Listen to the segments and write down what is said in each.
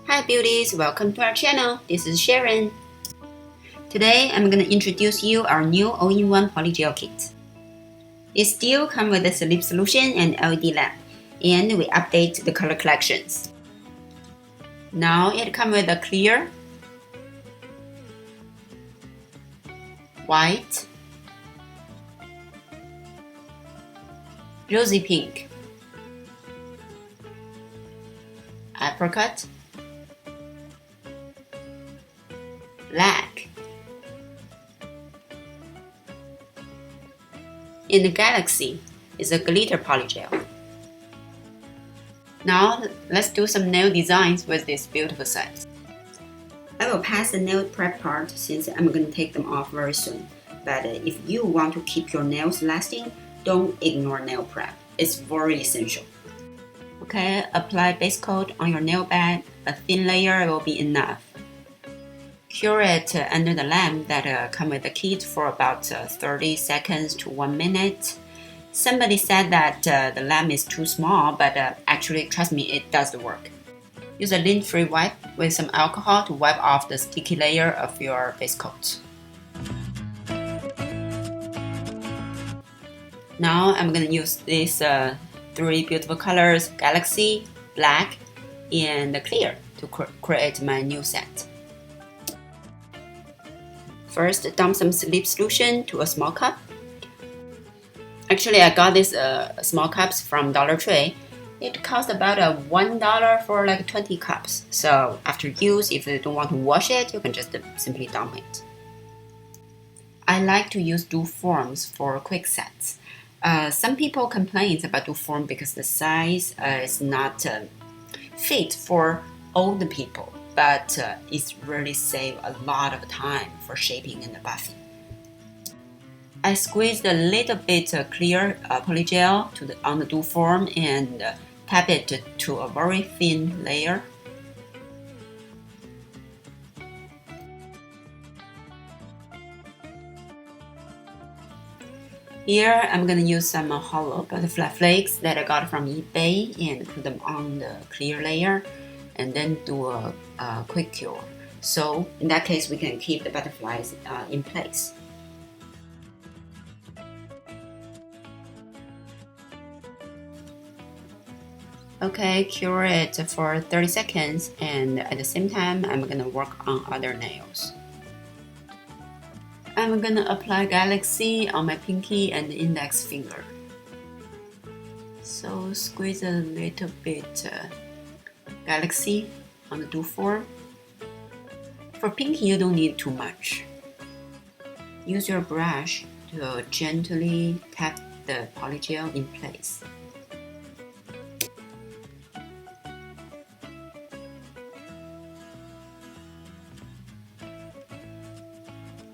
Hi beauties, welcome to our channel. This is Sharon. Today I'm going to introduce you our new all-in-one PolyGel kit. It still comes with a sleep solution and LED lamp, and we update the color collections. Now it comes with a clear, white, rosy pink, apricot, black, and the Galaxy is a glitter polygel. Now let's do some nail designs with this beautiful set. I will pass the nail prep part since I'm going to take them off very soon. But if you want to keep your nails lasting, don't ignore nail prep. It's very essential. Okay, apply base coat on your nail bed. A thin layer will be enough. Cure it under the lamp that comes with the kit for about 30 seconds to 1 minute. Somebody said that the lamp is too small, but actually, trust me, it does the work. Use a lint-free wipe with some alcohol to wipe off the sticky layer of your base coat. Now I'm going to use these three beautiful colors, Galaxy, Black, and Clear, to create my new set. First, dump some sleep solution to a small cup. Actually, I got these small cups from Dollar Tree. It costs about $1 for like 20 cups. So after use, if you don't want to wash it, you can just simply dump it. I like to use dual forms for quick sets. Some people complain about dual form because the size is not fit for older people, but it really saves a lot of time for shaping and buffing. I squeezed a little bit clear polygel on the dual form and tap it to a very thin layer. Here I'm going to use some hollow butterfly flakes that I got from eBay and put them on the clear layer and then do a quick cure. So in that case we can keep the butterflies in place. Okay, cure it for 30 seconds and at the same time I'm going to work on other nails. I'm going to apply Galaxy on my pinky and index finger. So squeeze a little bit Galaxy on the dual form. For pinky you don't need too much. Use your brush to gently tap the polygel in place.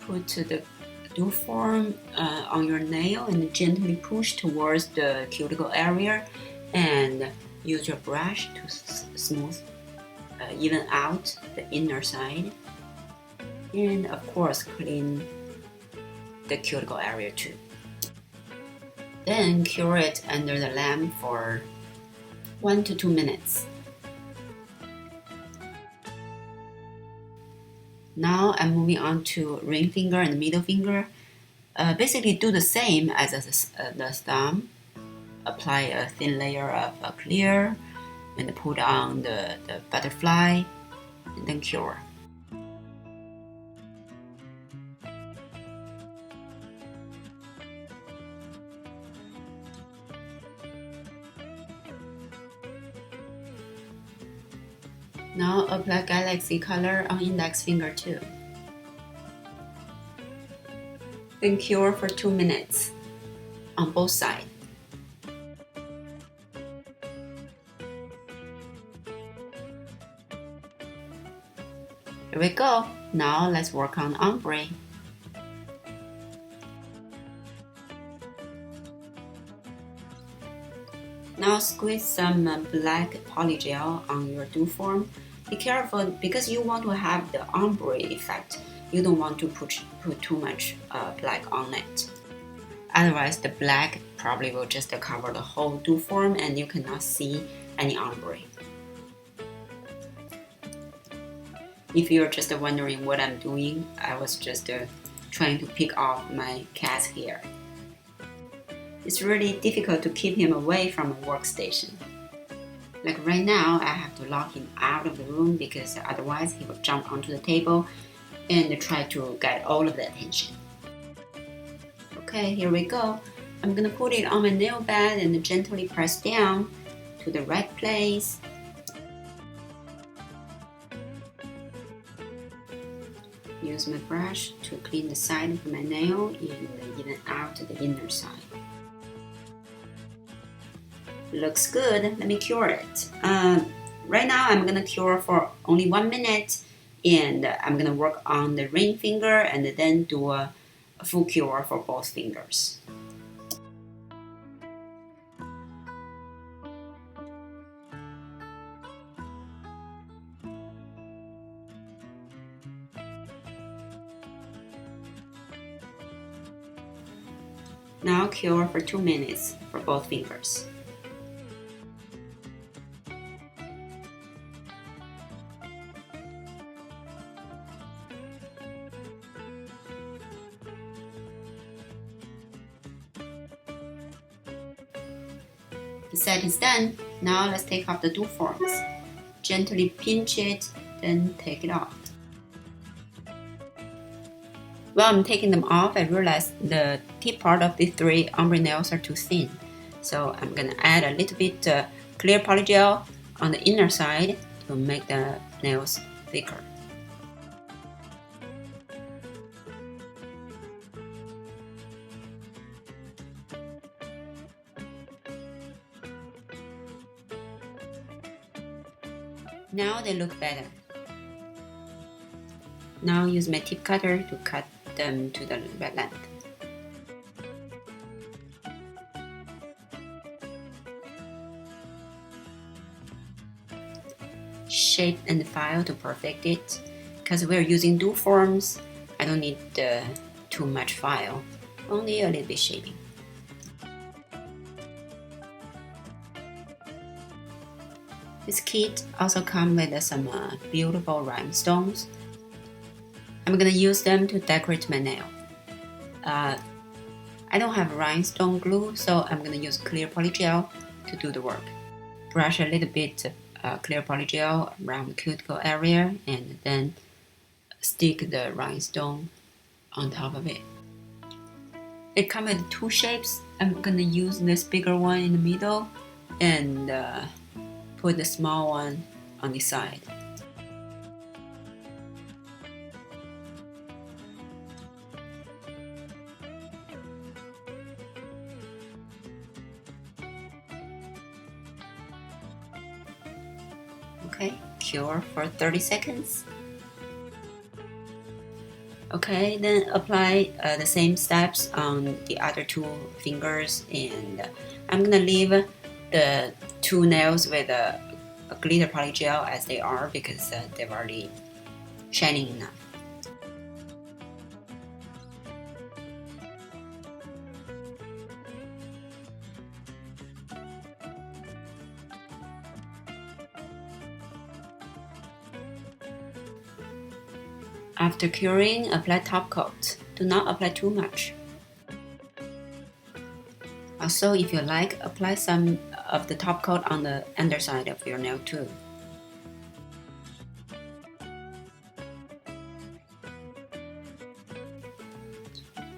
Put the dual form on your nail and gently push towards the cuticle area and use your brush to smooth even out the inner side, and of course clean the cuticle area too. Then cure it under the lamp for 1 to 2 minutes. Now I'm moving on to ring finger and middle finger. Basically do the same as the thumb. Apply a thin layer of clear and put on the butterfly and then cure. Now apply Galaxy color on index finger too. Then cure for 2 minutes on both sides. Here we go. Now let's work on ombre. Now squeeze some black polygel on your dual form. Be careful because you want to have the ombre effect. You don't want to put too much black on it. Otherwise, the black probably will just cover the whole dual form and you cannot see any ombre. If you're just wondering what I'm doing, I was just trying to pick off my cat's hair. It's really difficult to keep him away from a workstation. Like right now, I have to lock him out of the room because otherwise he will jump onto the table and try to get all of the attention. Okay, here we go. I'm gonna put it on my nail bed and gently press down to the right place. Use my brush to clean the side of my nail and even out the inner side. Looks good. Let me cure it. Right now I'm gonna cure for only 1 minute, and I'm gonna work on the ring finger and then do a full cure for both fingers. Now cure for 2 minutes for both fingers. The set is done. Now let's take off the two forms. Gently pinch it, then take it off. While I'm taking them off, I realized the tip part of the 3 ombre nails are too thin. So I'm gonna add a little bit clear polygel on the inner side to make the nails thicker. Now they look better. Now use my tip cutter to cut them to the right length. Shape and file to perfect it. Because we're using dual forms, I don't need too much file, only a little bit shaping. This kit also comes with some beautiful rhinestones. I'm gonna use them to decorate my nail. I don't have rhinestone glue, so I'm gonna use clear polygel to do the work. Brush a little bit clear polygel around the cuticle area and then stick the rhinestone on top of it. It comes with 2 shapes. I'm gonna use this bigger one in the middle and put the small one on the side. Okay, cure for 30 seconds. Okay, then apply the same steps on the other 2 fingers, and I'm gonna leave the 2 nails with a glitter polygel as they are because they're already shining enough. After curing, apply top coat. Do not apply too much. Also, if you like, apply some of the top coat on the underside of your nail too.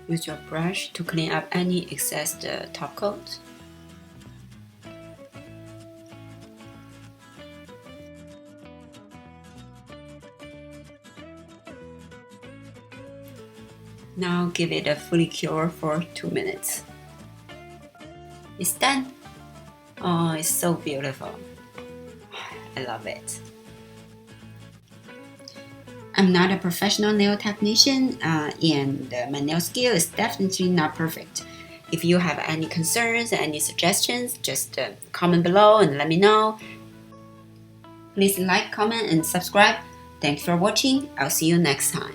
Use your brush to clean up any excess top coat. Now give it a fully cure for 2 minutes. It's done. Oh, it's so beautiful. I love it. I'm not a professional nail technician and my nail skill is definitely not perfect. If you have any concerns, any suggestions, just comment below and let me know. Please like, comment, and subscribe. Thanks for watching. I'll see you next time.